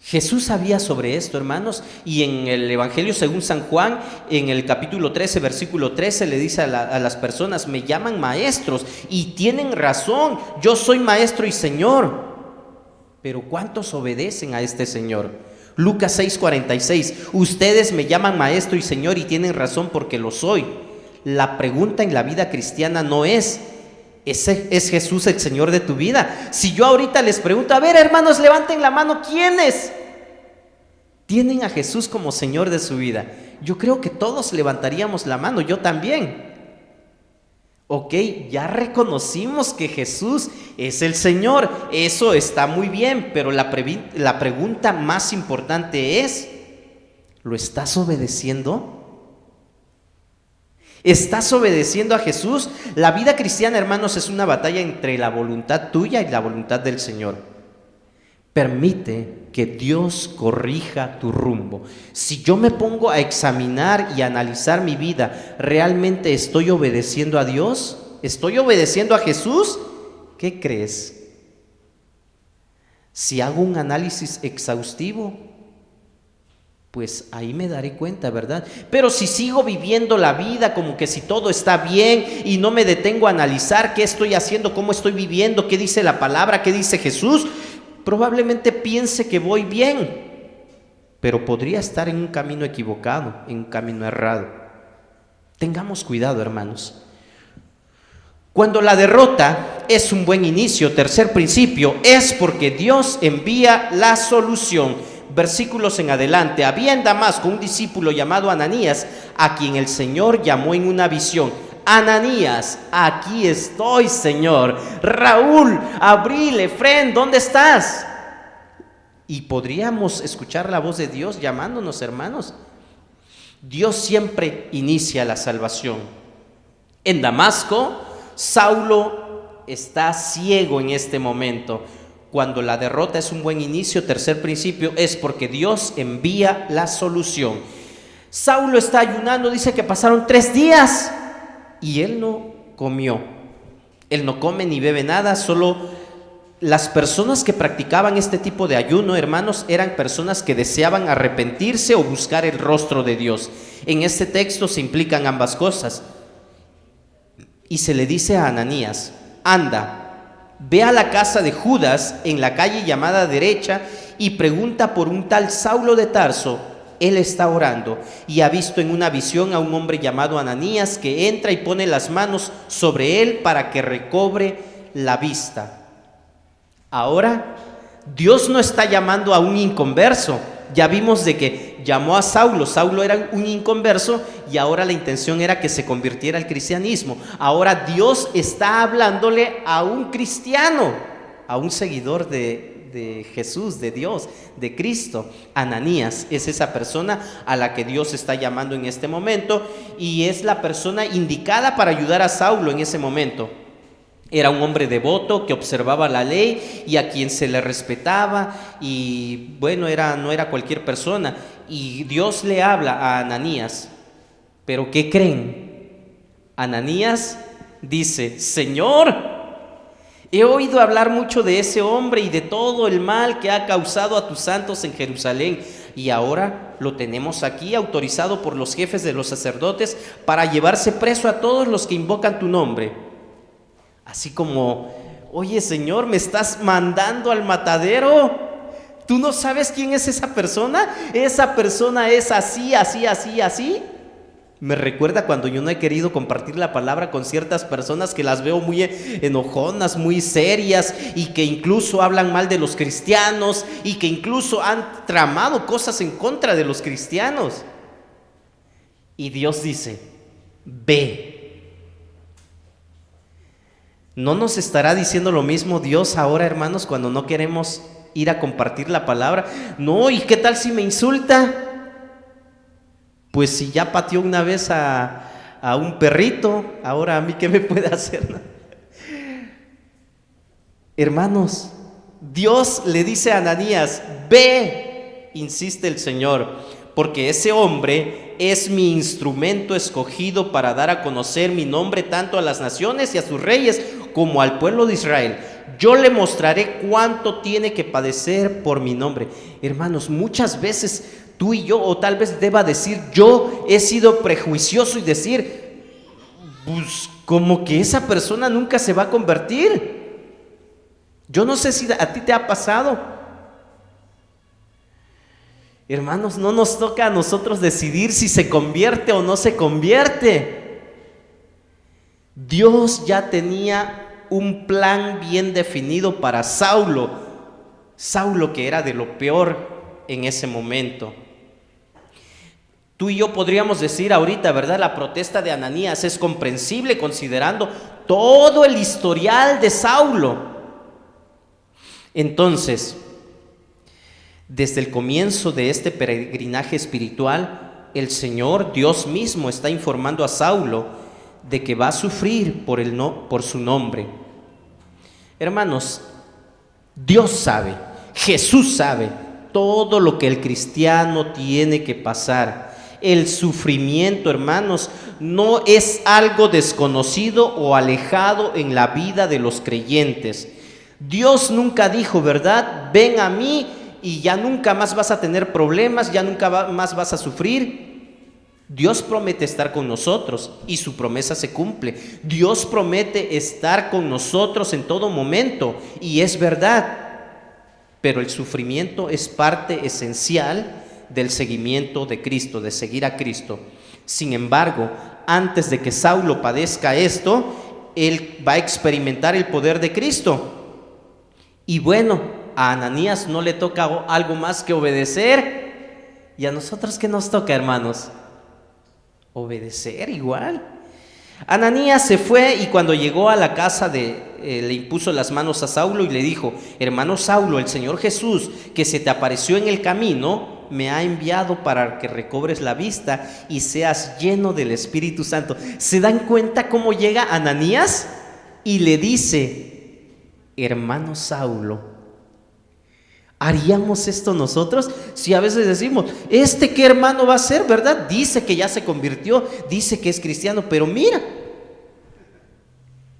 Jesús sabía sobre esto, hermanos, y en el Evangelio según San Juan, en el capítulo 13, versículo 13, le dice a las personas: me llaman maestros, y tienen razón, yo soy maestro y Señor. Pero ¿cuántos obedecen a este Señor? Lucas 6:46, ustedes me llaman maestro y Señor y tienen razón porque lo soy. La pregunta en la vida cristiana no ¿es Jesús el Señor de tu vida? Si yo ahorita les pregunto: a ver, hermanos, levanten la mano, ¿quiénes tienen a Jesús como Señor de su vida? Yo creo que todos levantaríamos la mano, yo también. Ok, ya reconocimos que Jesús es el Señor, eso está muy bien, pero la pregunta más importante es: ¿lo estás obedeciendo? ¿Estás obedeciendo a Jesús? La vida cristiana, hermanos, es una batalla entre la voluntad tuya y la voluntad del Señor. Permite que Dios corrija tu rumbo. Si yo me pongo a examinar y a analizar mi vida, ¿realmente estoy obedeciendo a Dios? ¿Estoy obedeciendo a Jesús? ¿Qué crees? Si hago un análisis exhaustivo, pues ahí me daré cuenta, ¿verdad? Pero si sigo viviendo la vida como que si todo está bien y no me detengo a analizar qué estoy haciendo, cómo estoy viviendo, qué dice la palabra, qué dice Jesús, probablemente piense que voy bien, pero podría estar en un camino equivocado, en un camino errado. Tengamos cuidado, hermanos. Cuando la derrota es un buen inicio, tercer principio, es porque Dios envía la solución. Versículos en adelante: había en Damasco un discípulo llamado Ananías, a quien el Señor llamó en una visión: Ananías, aquí estoy, Señor. Raúl, Abril, Efrén, ¿dónde estás? Y podríamos escuchar la voz de Dios llamándonos, hermanos. Dios siempre inicia la salvación. En Damasco, Saulo está ciego en este momento. cuando la derrota es un buen inicio, tercer principio, es porque Dios envía la solución. Saulo está ayunando, dice que pasaron 3 días y él no comió. Él no come ni bebe nada, solo las personas que practicaban este tipo de ayuno, hermanos, eran personas que deseaban arrepentirse o buscar el rostro de Dios. En este texto se implican ambas cosas. Y se le dice a Ananías: anda, ve a la casa de Judas en la calle llamada Derecha y pregunta por un tal Saulo de Tarso. Él está orando y ha visto en una visión a un hombre llamado Ananías que entra y pone las manos sobre él para que recobre la vista. Ahora, Dios no está llamando a un inconverso. Ya vimos de que llamó a Saulo. Saulo era un inconverso y ahora la intención era que se convirtiera al cristianismo. Ahora Dios está hablándole a un cristiano, a un seguidor de Jesús, de Dios, de Cristo. Ananías es esa persona a la que Dios está llamando en este momento y es la persona indicada para ayudar a Saulo en ese momento. Era un hombre devoto que observaba la ley y a quien se le respetaba y bueno, no era cualquier persona. Y Dios le habla a Ananías. ¿Pero qué creen? Ananías dice: Señor, he oído hablar mucho de ese hombre y de todo el mal que ha causado a tus santos en Jerusalén. Y ahora lo tenemos aquí, autorizado por los jefes de los sacerdotes para llevarse preso a todos los que invocan tu nombre. Así como: oye, Señor, ¿me estás mandando al matadero? ¿Tú no sabes quién es esa persona? Esa persona es así, así, así, así. Me recuerda cuando yo no he querido compartir la palabra con ciertas personas que las veo muy enojonas, muy serias y que incluso hablan mal de los cristianos y que incluso han tramado cosas en contra de los cristianos. Y Dios dice: ve. ¿No nos estará diciendo lo mismo Dios ahora, hermanos, cuando no queremos ir a compartir la palabra? No, ¿y qué tal si me insulta? Pues si ya pateó una vez a un perrito, ahora a mí ¿qué me puede hacer? Hermanos, Dios le dice a Ananías: ve, insiste el Señor, porque ese hombre es mi instrumento escogido para dar a conocer mi nombre tanto a las naciones y a sus reyes como al pueblo de Israel. Yo le mostraré cuánto tiene que padecer por mi nombre. Hermanos, muchas veces tú y yo, o tal vez deba decir yo, he sido prejuicioso y decir: pues como que esa persona nunca se va a convertir. Yo no sé si a ti te ha pasado. Hermanos, no nos toca a nosotros decidir si se convierte o no se convierte. Dios ya tenía un plan bien definido para Saulo, que era de lo peor en ese momento. Tú y yo podríamos decir ahorita, ¿verdad? La protesta de Ananías es comprensible considerando todo el historial de Saulo. Entonces, desde el comienzo de este peregrinaje espiritual, el Señor, Dios mismo, está informando a Saulo de que va a sufrir por su nombre. Hermanos, Dios sabe, Jesús sabe todo lo que el cristiano tiene que pasar. El sufrimiento, hermanos, no es algo desconocido o alejado en la vida de los creyentes. Dios nunca dijo, ¿verdad? Ven a mí y ya nunca más vas a tener problemas, ya nunca más vas a sufrir. Dios promete estar con nosotros y su promesa se cumple. Dios promete estar con nosotros en todo momento y es verdad. Pero el sufrimiento es parte esencial del seguimiento de Cristo, de seguir a Cristo. Sin embargo, antes de que Saulo padezca esto, él va a experimentar el poder de Cristo. Y bueno, a Ananías no le toca algo más que obedecer. ¿Y a nosotros qué nos toca, hermanos? Obedecer igual. Ananías se fue y cuando llegó a la casa le impuso las manos a Saulo y le dijo: hermano Saulo, el Señor Jesús, que se te apareció en el camino, me ha enviado para que recobres la vista y seas lleno del Espíritu Santo. ¿Se dan cuenta cómo llega Ananías? Y le dice: hermano Saulo, ¿Haríamos esto nosotros? Si a veces decimos, ¿qué hermano va a ser, verdad? Dice que ya se convirtió, dice que es cristiano, pero mira.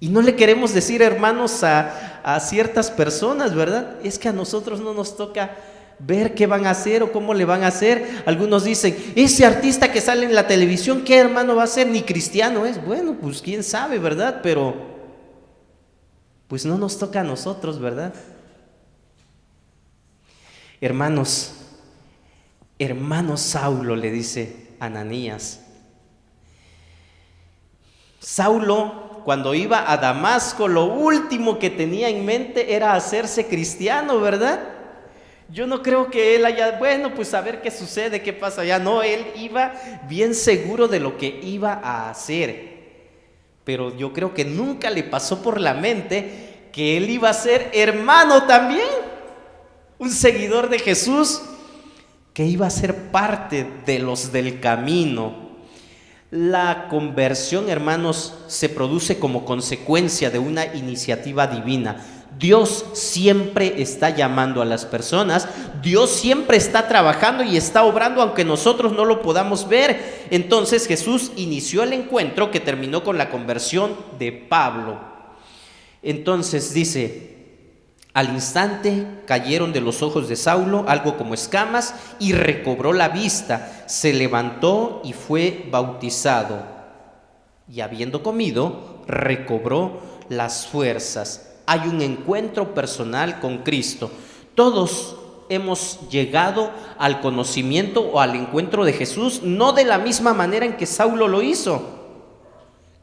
Y no le queremos decir hermanos a ciertas personas, ¿verdad? Es que a nosotros no nos toca ver qué van a hacer o cómo le van a hacer. Algunos dicen, ese artista que sale en la televisión, ¿qué hermano va a ser? Ni cristiano es. Bueno, pues quién sabe, ¿verdad? Pero pues no nos toca a nosotros, ¿verdad? Hermano Saulo, le dice Ananías. Saulo, cuando iba a Damasco, lo último que tenía en mente era hacerse cristiano, ¿verdad? Yo no creo que él haya, bueno, pues a ver qué sucede, qué pasa allá. No, él iba bien seguro de lo que iba a hacer. Pero yo creo que nunca le pasó por la mente que él iba a ser hermano también, un seguidor de Jesús, que iba a ser parte de los del camino. La conversión, hermanos, se produce como consecuencia de una iniciativa divina. Dios siempre está llamando a las personas, Dios siempre está trabajando y está obrando aunque nosotros no lo podamos ver. Entonces Jesús inició el encuentro que terminó con la conversión de Pablo. Entonces dice, al instante cayeron de los ojos de Saulo algo como escamas y recobró la vista, se levantó y fue bautizado. Y habiendo comido, recobró las fuerzas. Hay un encuentro personal con Cristo. Todos hemos llegado al conocimiento o al encuentro de Jesús, no de la misma manera en que Saulo lo hizo.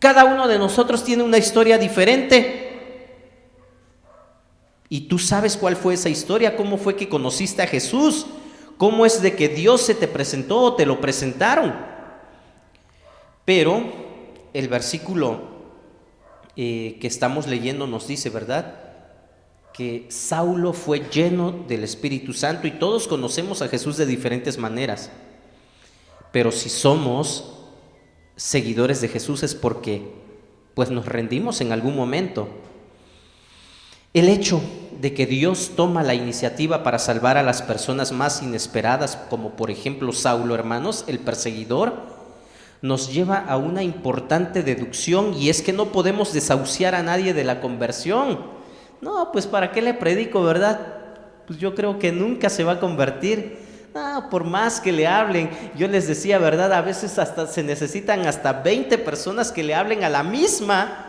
Cada uno de nosotros tiene una historia diferente. Y tú sabes cuál fue esa historia, cómo fue que conociste a Jesús, cómo es de que Dios se te presentó o te lo presentaron. Pero el versículo que estamos leyendo nos dice, ¿verdad?, que Saulo fue lleno del Espíritu Santo, y todos conocemos a Jesús de diferentes maneras. Pero si somos seguidores de Jesús es porque pues nos rendimos en algún momento. El hecho de que Dios toma la iniciativa para salvar a las personas más inesperadas, como por ejemplo Saulo, hermanos, el perseguidor, nos lleva a una importante deducción, y es que no podemos desahuciar a nadie de la conversión. No, pues ¿para qué le predico, verdad? Pues yo creo que nunca se va a convertir. No, por más que le hablen, yo les decía, verdad, a veces hasta se necesitan hasta 20 personas que le hablen a la misma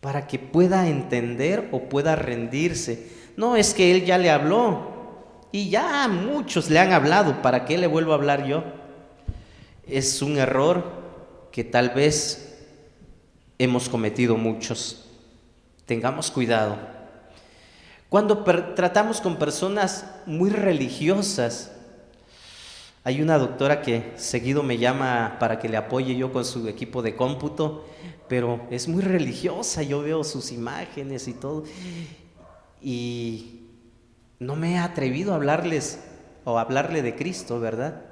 para que pueda entender o pueda rendirse. No, es que él ya le habló y ya muchos le han hablado, ¿para qué le vuelvo a hablar yo? Es un error que tal vez hemos cometido muchos. Tengamos cuidado. Cuando tratamos con personas muy religiosas, hay una doctora que seguido me llama para que le apoye yo con su equipo de cómputo, pero es muy religiosa, yo veo sus imágenes y todo, y no me he atrevido a hablarles o a hablarle de Cristo, ¿verdad?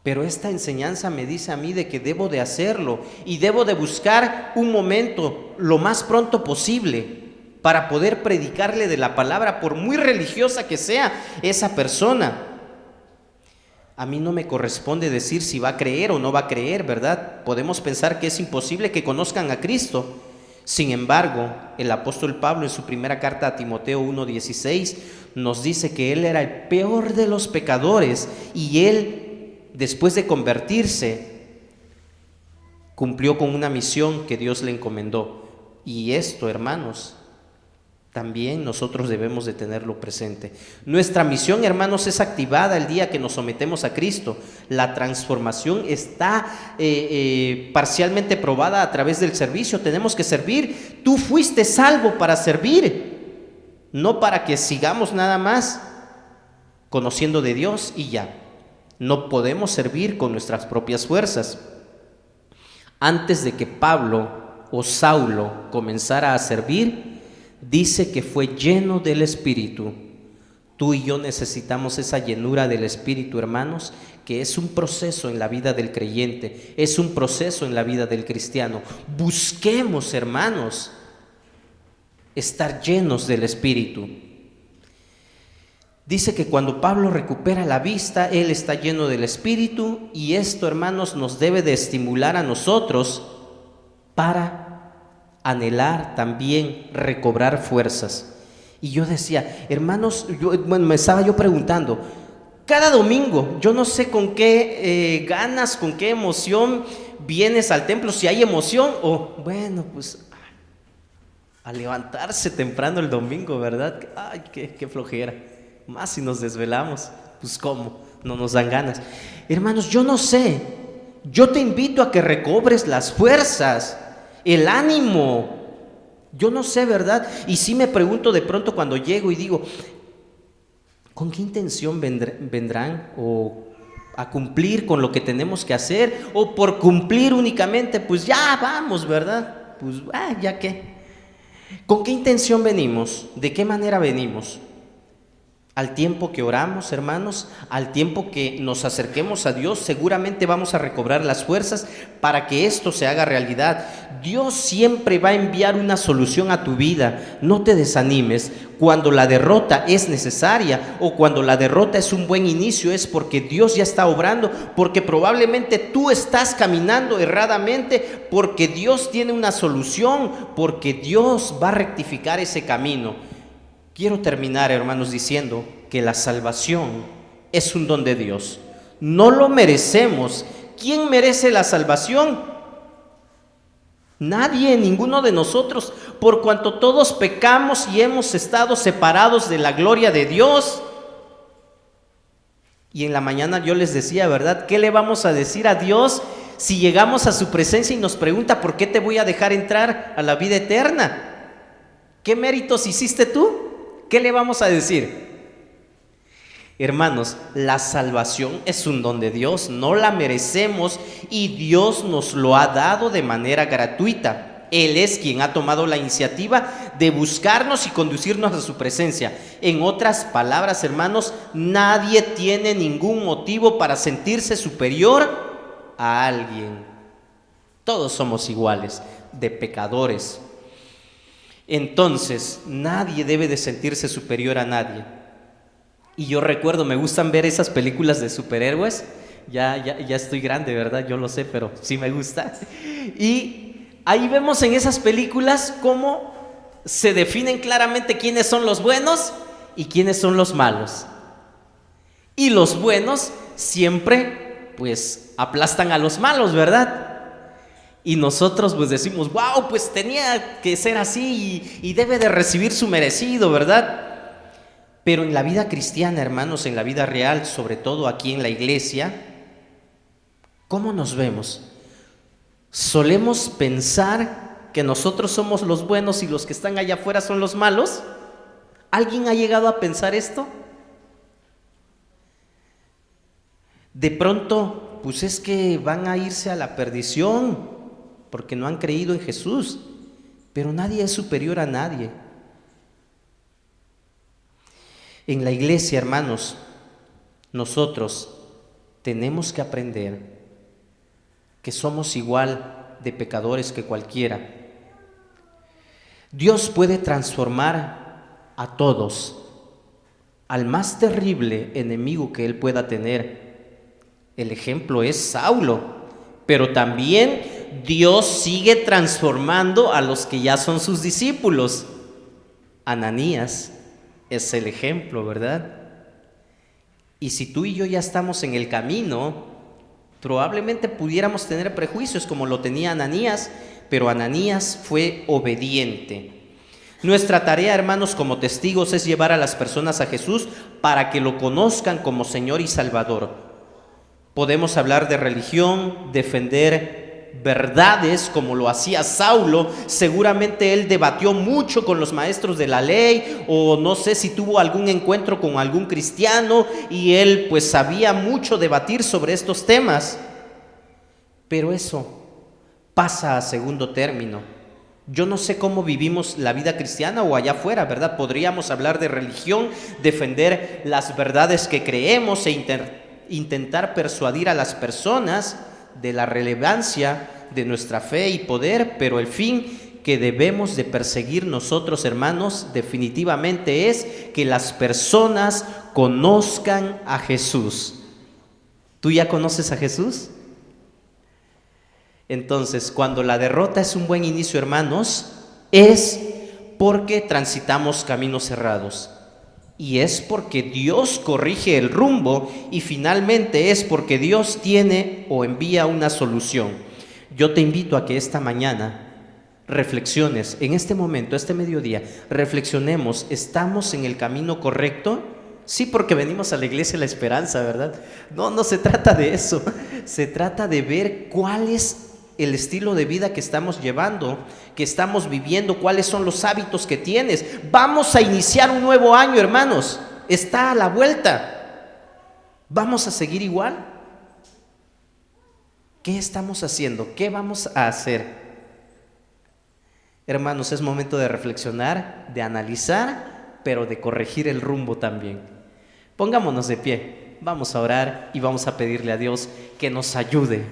Pero esta enseñanza me dice a mí de que debo de hacerlo y debo de buscar un momento lo más pronto posible para poder predicarle de la palabra, por muy religiosa que sea esa persona. A mí no me corresponde decir si va a creer o no va a creer, ¿verdad? Podemos pensar que es imposible que conozcan a Cristo. Sin embargo, el apóstol Pablo en su primera carta a Timoteo 1:16 nos dice que él era el peor de los pecadores, y él, después de convertirse, cumplió con una misión que Dios le encomendó. Y esto, hermanos, también nosotros debemos de tenerlo presente. Nuestra misión, hermanos, es activada el día que nos sometemos a Cristo. La transformación está parcialmente probada a través del servicio. Tenemos que servir. Tú fuiste salvo para servir, no para que sigamos nada más conociendo de Dios y ya. No podemos servir con nuestras propias fuerzas. Antes de que Pablo o Saulo comenzara a servir, dice que fue lleno del Espíritu. Tú y yo necesitamos esa llenura del Espíritu, hermanos, que es un proceso en la vida del creyente, es un proceso en la vida del cristiano. Busquemos, hermanos, estar llenos del Espíritu. Dice que cuando Pablo recupera la vista, él está lleno del Espíritu, y esto, hermanos, nos debe de estimular a nosotros para anhelar también recobrar fuerzas. Y yo decía, hermanos, me estaba yo preguntando, cada domingo, yo no sé con qué ganas, con qué emoción vienes al templo, si hay emoción o, bueno, pues a levantarse temprano el domingo, ¿verdad? Ay, qué flojera. Más si nos desvelamos, pues cómo, no nos dan ganas. Hermanos, yo no sé, yo te invito a que recobres las fuerzas, el ánimo. Yo no sé, ¿verdad? Y sí me pregunto de pronto cuando llego y digo, ¿con qué intención vendrán? ¿O a cumplir con lo que tenemos que hacer? ¿O por cumplir únicamente? Pues ya vamos, ¿verdad? Pues ya qué. ¿Con qué intención venimos? ¿De qué manera venimos? Al tiempo que oramos, hermanos, al tiempo que nos acerquemos a Dios, seguramente vamos a recobrar las fuerzas para que esto se haga realidad. Dios siempre va a enviar una solución a tu vida. No te desanimes. Cuando la derrota es necesaria o cuando la derrota es un buen inicio, es porque Dios ya está obrando, porque probablemente tú estás caminando erradamente, porque Dios tiene una solución, porque Dios va a rectificar ese camino. Quiero terminar, hermanos, diciendo que la salvación es un don de Dios. No lo merecemos. ¿Quién merece la salvación? Nadie, ninguno de nosotros, por cuanto todos pecamos y hemos estado separados de la gloria de Dios. Y en la mañana yo les decía, ¿verdad? ¿Qué le vamos a decir a Dios si llegamos a su presencia y nos pregunta, ¿por qué te voy a dejar entrar a la vida eterna? ¿Qué méritos hiciste tú? ¿Qué le vamos a decir? Hermanos, la salvación es un don de Dios, no la merecemos y Dios nos lo ha dado de manera gratuita. Él es quien ha tomado la iniciativa de buscarnos y conducirnos a su presencia. En otras palabras, hermanos, nadie tiene ningún motivo para sentirse superior a alguien. Todos somos iguales, de pecadores. Entonces, nadie debe de sentirse superior a nadie. Y yo recuerdo, me gustan ver esas películas de superhéroes. Ya estoy grande, ¿verdad? Yo lo sé, pero sí me gusta. Y ahí vemos en esas películas cómo se definen claramente quiénes son los buenos y quiénes son los malos. Y los buenos siempre, pues, aplastan a los malos, ¿verdad? Y nosotros pues decimos, wow, pues tenía que ser así y debe de recibir su merecido, ¿verdad? Pero en la vida cristiana, hermanos, en la vida real, sobre todo aquí en la iglesia, ¿cómo nos vemos? ¿Solemos pensar que nosotros somos los buenos y los que están allá afuera son los malos? ¿Alguien ha llegado a pensar esto? De pronto, pues es que van a irse a la perdición porque no han creído en Jesús, pero nadie es superior a nadie. En la iglesia, hermanos, nosotros tenemos que aprender que somos igual de pecadores que cualquiera. Dios puede transformar a todos, al más terrible enemigo que Él pueda tener. El ejemplo es Saulo, pero también Dios sigue transformando a los que ya son sus discípulos. Ananías es el ejemplo, ¿verdad? Y si tú y yo ya estamos en el camino, probablemente pudiéramos tener prejuicios como lo tenía Ananías, pero Ananías fue obediente. Nuestra tarea, hermanos, como testigos es llevar a las personas a Jesús para que lo conozcan como Señor y Salvador. Podemos hablar de religión, defender verdades como lo hacía Saulo. Seguramente él debatió mucho con los maestros de la ley, o no sé si tuvo algún encuentro con algún cristiano y él pues sabía mucho debatir sobre estos temas, pero eso pasa a segundo término. Yo no sé cómo vivimos la vida cristiana o allá afuera, ¿verdad? Podríamos hablar de religión, defender las verdades que creemos e intentar persuadir a las personas de la relevancia de nuestra fe y poder, pero el fin que debemos de perseguir nosotros, hermanos, definitivamente es que las personas conozcan a Jesús. ¿Tú ya conoces a Jesús? Entonces, cuando la derrota es un buen inicio, hermanos, es porque transitamos caminos cerrados. Y es porque Dios corrige el rumbo y finalmente es porque Dios tiene o envía una solución. Yo te invito a que esta mañana reflexiones, en este momento, este mediodía, reflexionemos, ¿estamos en el camino correcto? Sí, porque venimos a la iglesia La Esperanza, ¿verdad? No se trata de eso, se trata de ver cuál es el estilo de vida que estamos llevando, que estamos viviendo, cuáles son los hábitos que tienes. Vamos a iniciar un nuevo año, hermanos, está a la vuelta. ¿Vamos a seguir igual? ¿Qué estamos haciendo? ¿Qué vamos a hacer? Hermanos, es momento de reflexionar, de analizar, pero de corregir el rumbo también. Pongámonos de pie, vamos a orar y vamos a pedirle a Dios que nos ayude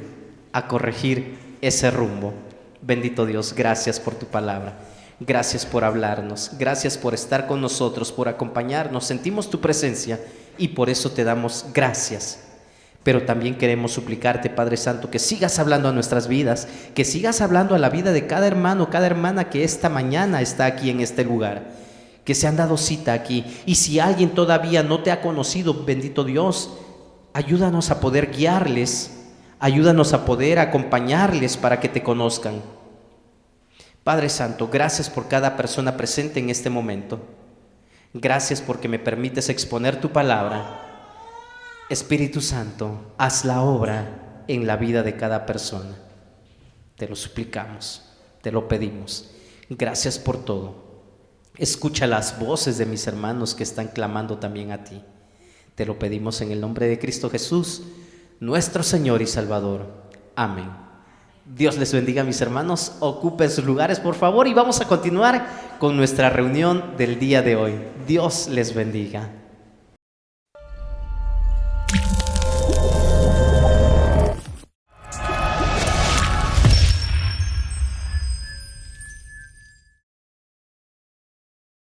a corregir ese rumbo. Bendito Dios, gracias por tu palabra, gracias por hablarnos, gracias por estar con nosotros, por acompañarnos. Sentimos tu presencia y por eso te damos gracias. Pero también queremos suplicarte, Padre Santo, que sigas hablando a nuestras vidas, que sigas hablando a la vida de cada hermano, cada hermana que esta mañana está aquí en este lugar, que se han dado cita aquí. Y si alguien todavía no te ha conocido, bendito Dios, ayúdanos a poder guiarles, ayúdanos a poder acompañarles para que te conozcan. Padre Santo, gracias por cada persona presente en este momento. Gracias porque me permites exponer tu palabra. Espíritu Santo, haz la obra en la vida de cada persona. Te lo suplicamos, te lo pedimos. Gracias por todo. Escucha las voces de mis hermanos que están clamando también a ti. Te lo pedimos en el nombre de Cristo Jesús, nuestro Señor y Salvador. Amén. Dios les bendiga, mis hermanos. Ocupen sus lugares, por favor, y vamos a continuar con nuestra reunión del día de hoy. Dios les bendiga.